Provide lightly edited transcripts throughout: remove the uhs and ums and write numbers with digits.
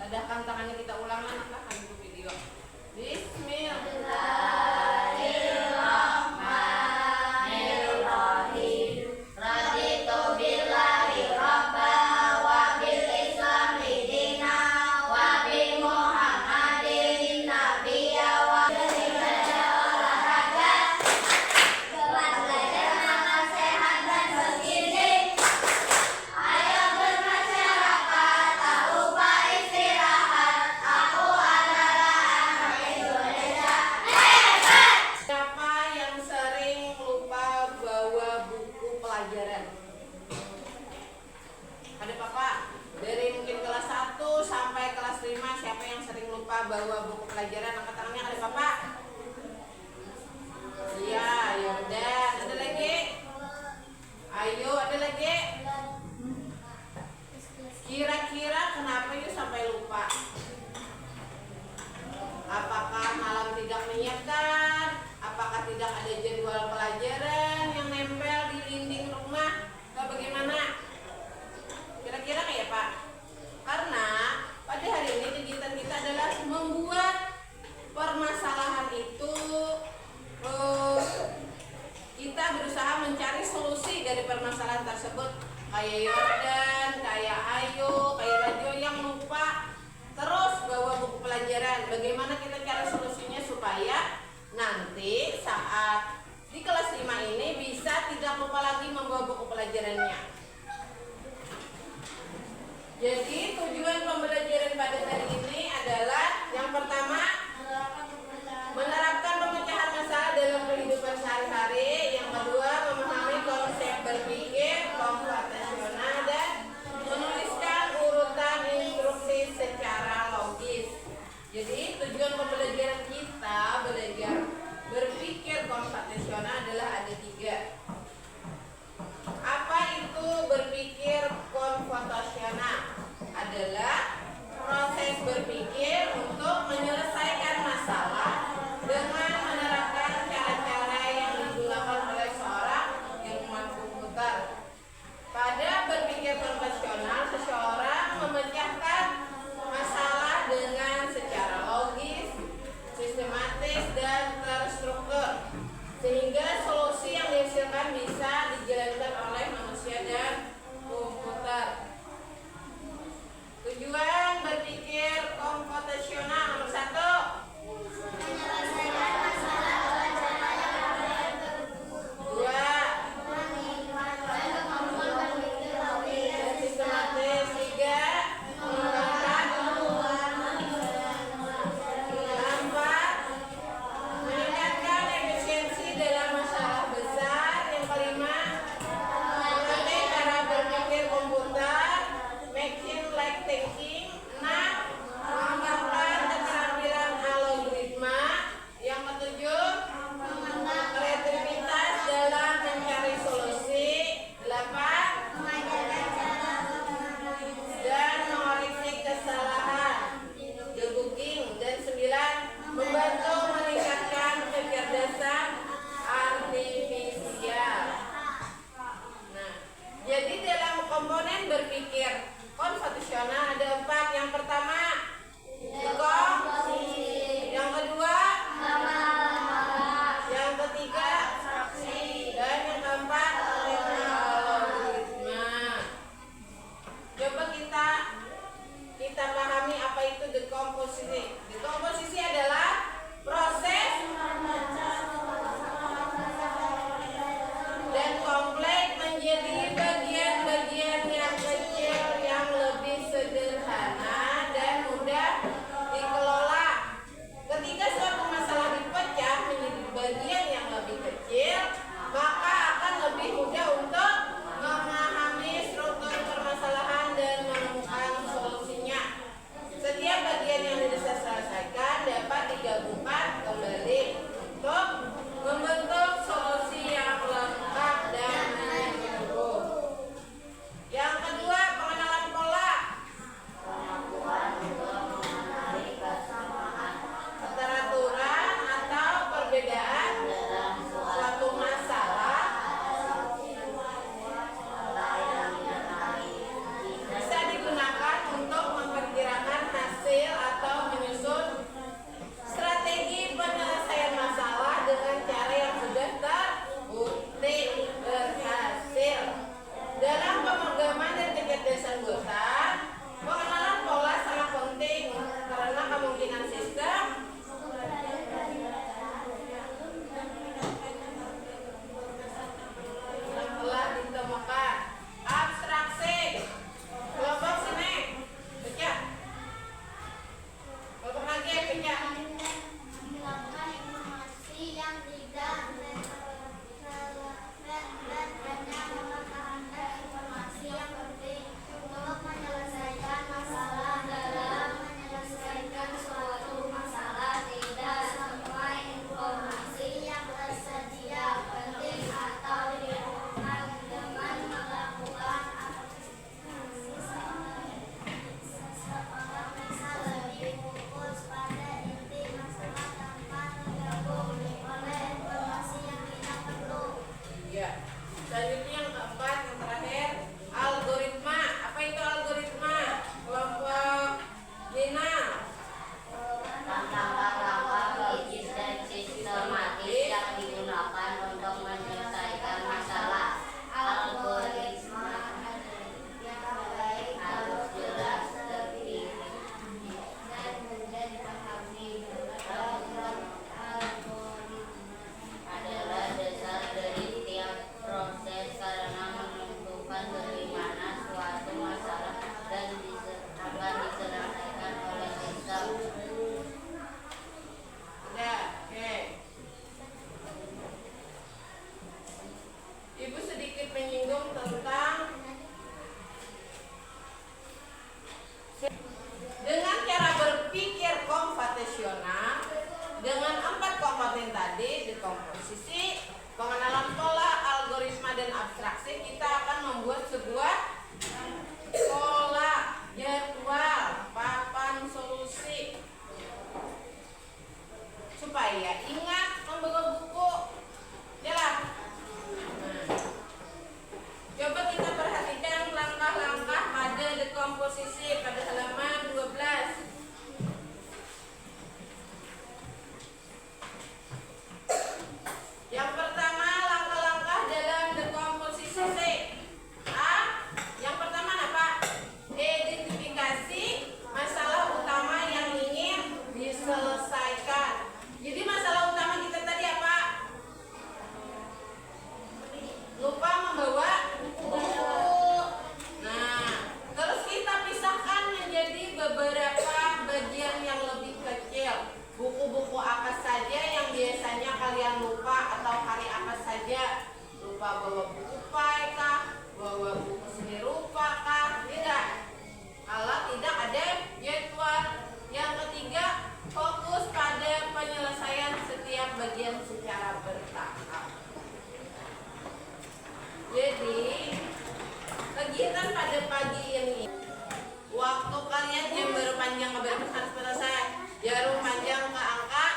Tadahkan tangannya, kita ulang anak-anak itu video. Bismillah. Bawa buku pelajaran, angkat tangannya. Ada Bapak? Iya, ya udah. Ada lagi? Ayo, ada lagi? Kira-kira kenapa yuk sampai lupa? Apakah malam tidak menyiapkan? Apakah tidak ada jadwal pelajaran yang nempel di dinding rumah? Atau bagaimana? Kira-kira kayak Pak? Karena pada hari ini kegiatan kita adalah membuat permasalahan itu, kita berusaha mencari solusi dari permasalahan tersebut. Kayak Yordan, kayak Ayu, kayak Radio yang lupa terus bawa buku pelajaran. Bagaimana kita cari solusinya supaya nanti saat di kelas 5 ini bisa tidak lupa lagi membawa buku pelajarannya. Jadi tujuan pembelajaran pada hari ini adalah yang pertama menerapkan pemecahan masalah dalam kehidupan sehari-hari, yang kedua memahami konsep berpikir komputasional dan menuliskan urutan instruksi secara logis. Jadi tujuan pembelajaran kita belajar berpikir komputasional adalah ada 3. Apa itu berpikir komputasional? Adalah proses berpikir untuk menyelesaikan masalah dengan menerapkan cara-cara yang digunakan oleh seorang ilmuwan komputer. Pada berpikir komputasional, seseorang memecahkan masalah dengan secara logis, sistematis, dan terstruktur, sehingga solusi yang dihasilkan bisa dijalankan oleh manusia dan komputer. Tujuan berpikir komputasional nomor 1, menyelesaikan masalah dengan cara yang berbeda. 2, mengembangkan kemampuan berpikir logis dan sistematis. 3, mengembangkan kemampuan mengingat. 4, meningkatkan efisiensi dalam masalah besar. Yang kelima, melatih cara berpikir komputer, making like thinking. 6, mengembangkan keterampilan algoritma. Yang ketujuh, mengembangkan kreativitas dalam mencari solusi. 8, mengajarkan cara menganalisis dan mengoreksi kesalahan, debugging. Dan 9, membantu meningkatkan kecerdasan artifisial. Nah, jadi dalam komponen berpikir komputasional ada 4. Yang pertama, komposisi. Yang kedua, yang ketiga, dan yang keempat, algoritma. Coba kita pahami apa itu dekomposisi. Dekomposisi adalah proses dan kompleks menjadi bagian-bagian yang kecil yang lebih sederhana dan mudah dikelola. Ketika suatu masalah dipecah menjadi bagian yang lebih kecil, maka akan lebih mudah untuk memahami struktur permasalahan dan menemukan solusinya. Setiap bagian yang diselesaikan Dengan cara berpikir komputasional, dengan 4 komponen tadi, dekomposisi, pengenalan pola, algoritma, dan abstraksi, kita akan membuat sebuah pola, jadwal, papan solusi, supaya ingat membawa buku. Jalan. Coba kita perhatikan langkah-langkah pada dekomposisi pada halaman 12. Yang pertama, langkah-langkah dalam dekomposisi C. A. Yang pertama apa? Identifikasi masalah utama yang ingin diselesaikan. Jadi masalah utama kita tadi apa? Lupa membawa buku. Nah, terus kita pisahkan menjadi beberapa bagian yang lebih kecil. Buku-buku apa saja yang biasanya kalian lupa, atau hari apa saja lupa bawa buku pai kah, bawa buku seni rupa kah? Tidak. Kalau tidak ada jadwal. Yang ketiga, fokus pada penyelesaian setiap bagian secara bertahap. Jadi kegiatan pada pagi ini, waktu kalian jam baru panjang ke berapa harus selesai? Jarum panjang ke angka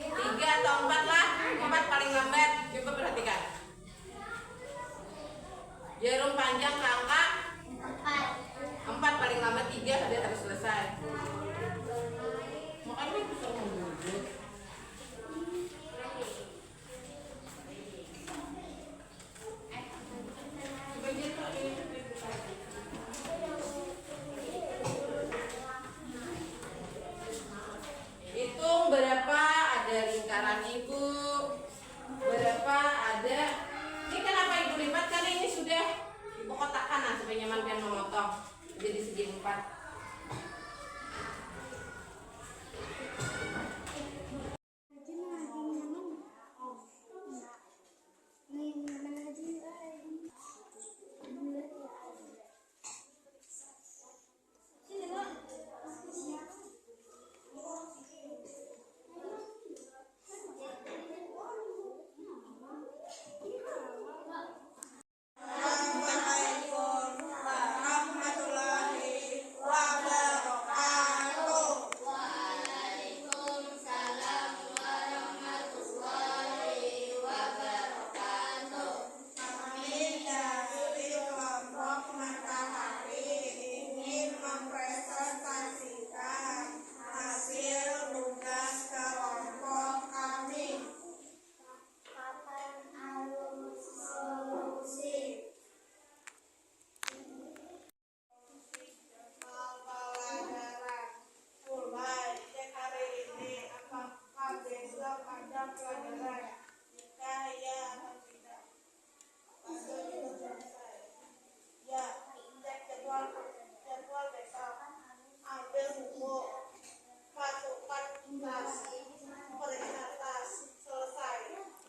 3 atau 4 lah. 4 paling lambat. Coba perhatikan. Jarum panjang ke angka 4 paling lambat, 3 sudah harus selesai. Makanya itu suruh membudut. Hitung berapa ada lingkaran ibu, berapa ada. Ini kenapa ibu lipat? Karena ini sudah ibu kotakkan, nah, supaya nyaman pian memotong jadi segi 4.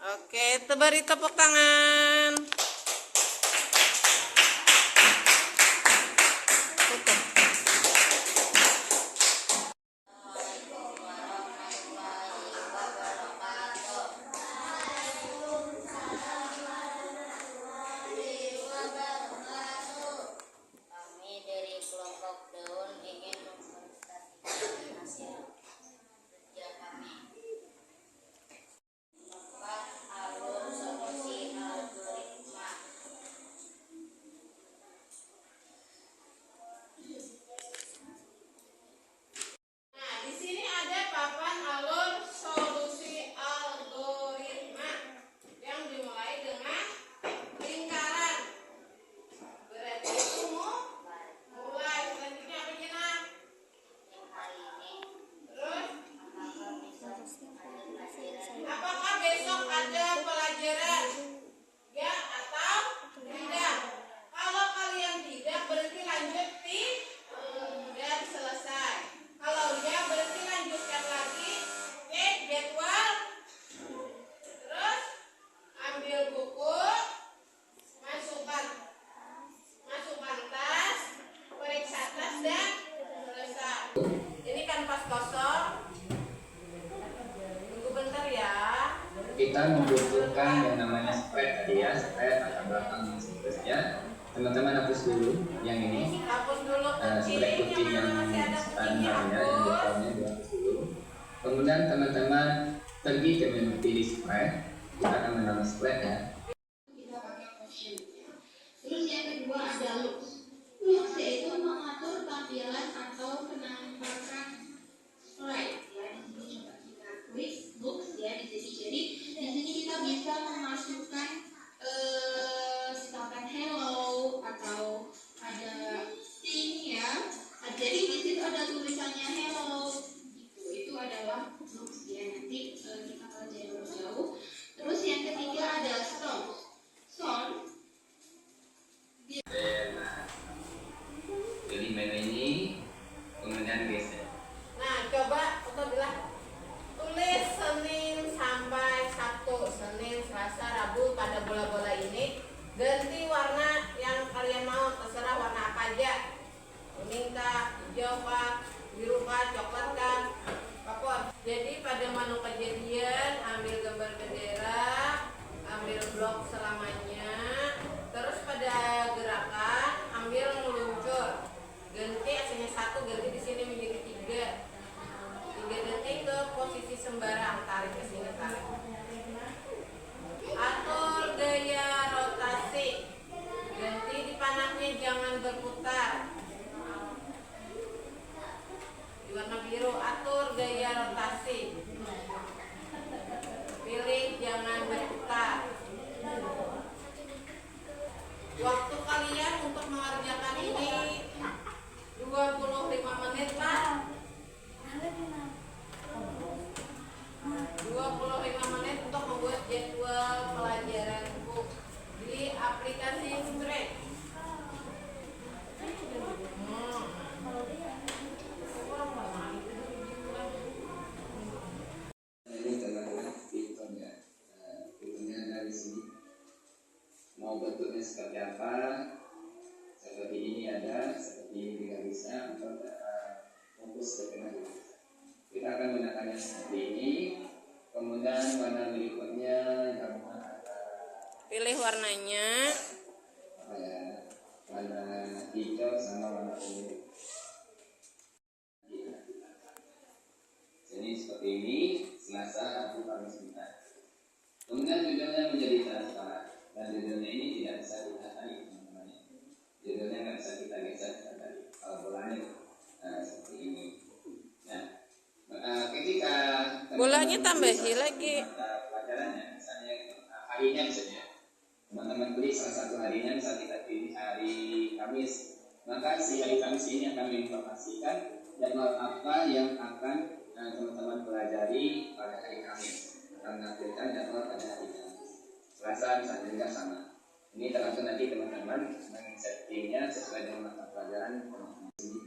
Oke, beri tepuk tangan. Tutup. Kami dari kelompok Daun ingin mempresentasikan hasil kerja kami. Empat, alur solusi algoritma. Ini kan pas kosong. Tunggu bentar ya. Kita membutuhkan yang namanya spread tadi ya, spread latar belakang seterusnya. Teman-teman hapus dulu yang ini. Hapus dulu Spread kucing yang masih ada kucingnya, standarnya yang defaultnya dihapus dulu. Kemudian teman-teman pergi ke menu pilih spread. Kita akan menambah spread ya. Kita pakai option. Terus yang kedua ada looks. Looks yaitu mengatur tampilan atau penampakan slide. Ya, di sini coba kita klik looks ya di sini. Jadi di sini kita bisa memasukkan misalkan hello atau ada thing ya. Jadi di situ ada tulisannya hello. Gitu. Itu adalah looks ya. Nanti kita pelajari lebih jauh. Terus yang ketiga ada sound. Sound. Pilih menu ini, kemudian geser. Nah, coba Oto bilang tulis Senin sampai Sabtu, Senin, Selasa, Rabu pada bola-bola ini ganti warna yang kalian mau, terserah warna apa aja. Kuning kah, hijau kah, biru kah, coklat kah, apa. Jadi pada menu kejadian ambil gambar bendera, ambil blok selamanya, terus pada gerakan ambil meluncur. Ganti aslinya 1, ganti di sini menjadi 3 detik ke posisi sembarang, tarik ke sini, tarik. Atur gaya rotasi, ganti di panahnya jangan berputar. Di warna biru atur gaya rotasi, pilih jangan berputar. Waktu kalian untuk mengerjakan ini 25 menit Pak. 25 menit untuk membuat jadwal pelajaran buku di aplikasi Spread. Ini adalah fiturnya. Fiturnya ada di sini. Mau bentuknya seperti apa? Seperti ini ada, seperti ini juga bisa, atau fokus ke tengah juga bisa. Kita akan menekannya seperti ini. Kemudian warna berikutnya gabungan antara Pilih warnanya. apa ya? Warna hijau sama warna ungu. Jadi seperti ini, Selasa, Rabu, Kamis, Jumat. Kemudian judulnya menjadi transparan. Dan judulnya ini tidak bisa kita tarik, teman-teman. Judulnya nggak bisa kita geser tadi. Kalau bolanya seperti ini. Nah, ketika Bolanya tambahi lagi. pelajarannya, misalnya harinya misalnya, teman-teman pilih salah satu harinya, misal kita pilih hari Kamis, maka si hari Kamis ini akan menginformasikan jadwal apa yang akan teman-teman pelajari pada hari Kamis, akan menampilkan jadwal pada hari Kamis. Selasa misalnya juga sama. Ini tergantung nanti teman-teman men-settingnya sesuai dengan mata pelajaran teman-teman sendiri.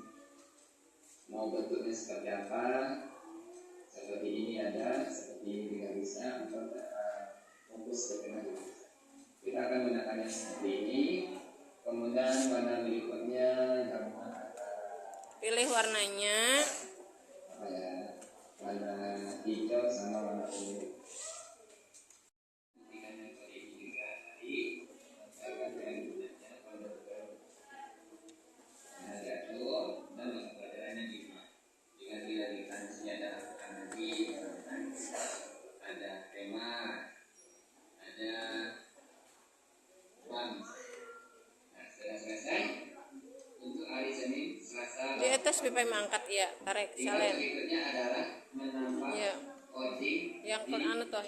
Mau bentuknya seperti apa? Seperti ini ada, seperti ini juga bisa, atau fokus ke tengah juga bisa. Kita akan menekannya seperti ini. Kemudian warna berikutnya gabungan antara Pilih warnanya. apa ya? Warna hijau sama warna ungu. Ada tema, ada uang. Nah, setelah selesai untuk hari Senin, Selasa, Di atas BPM angkat ya, tarik tinggal salen. berikutnya adalah menambah Ya. coding Yang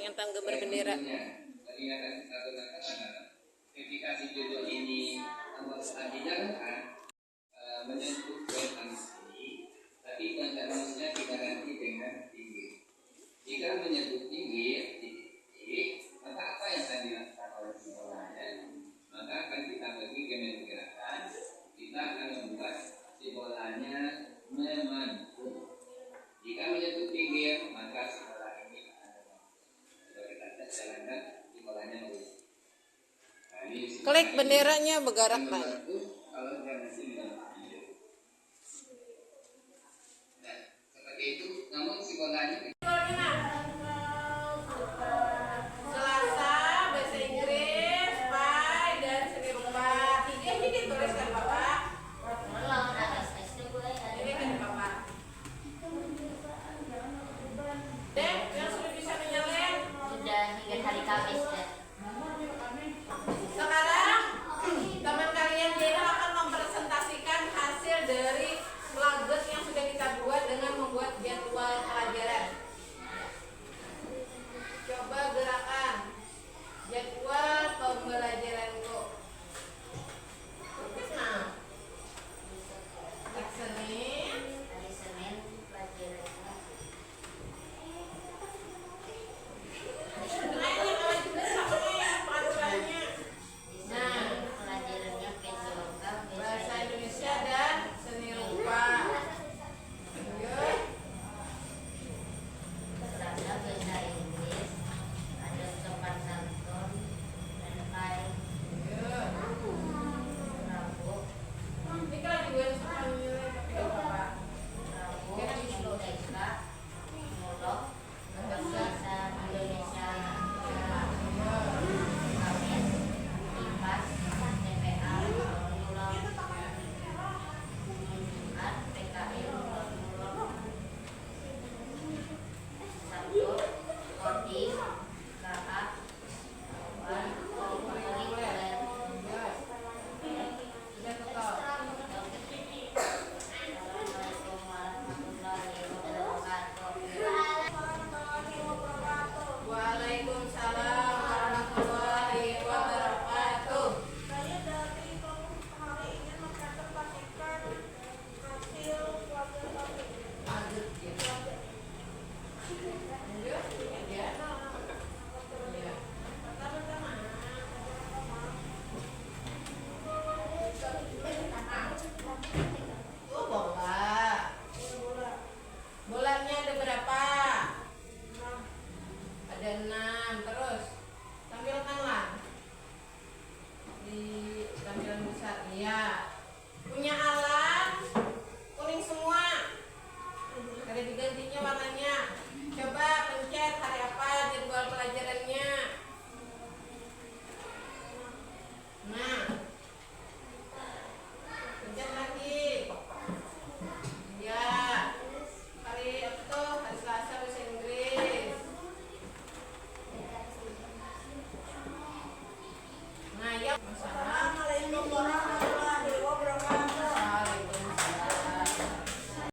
yang tangga berbendera. Tadi akan kita gunakan adalah ketika si judul ini dijalankan menyentuh poin sini, tapi konsentrasinya kita ganti dengan tinggi. Jika menyentuh tinggi, maka apa yang akan dilakukan oleh si bolanya? Maka akan kita pergi ke menu gerakan. Kita akan membuat si bolanya memantul. Jika menyentuh tinggi, maka si bola ini akan sudah kita tes jalankan si bolanya memantul. Klik benderanya bergerak Pak. Kalau dia nanti menyentuh tinggi. dari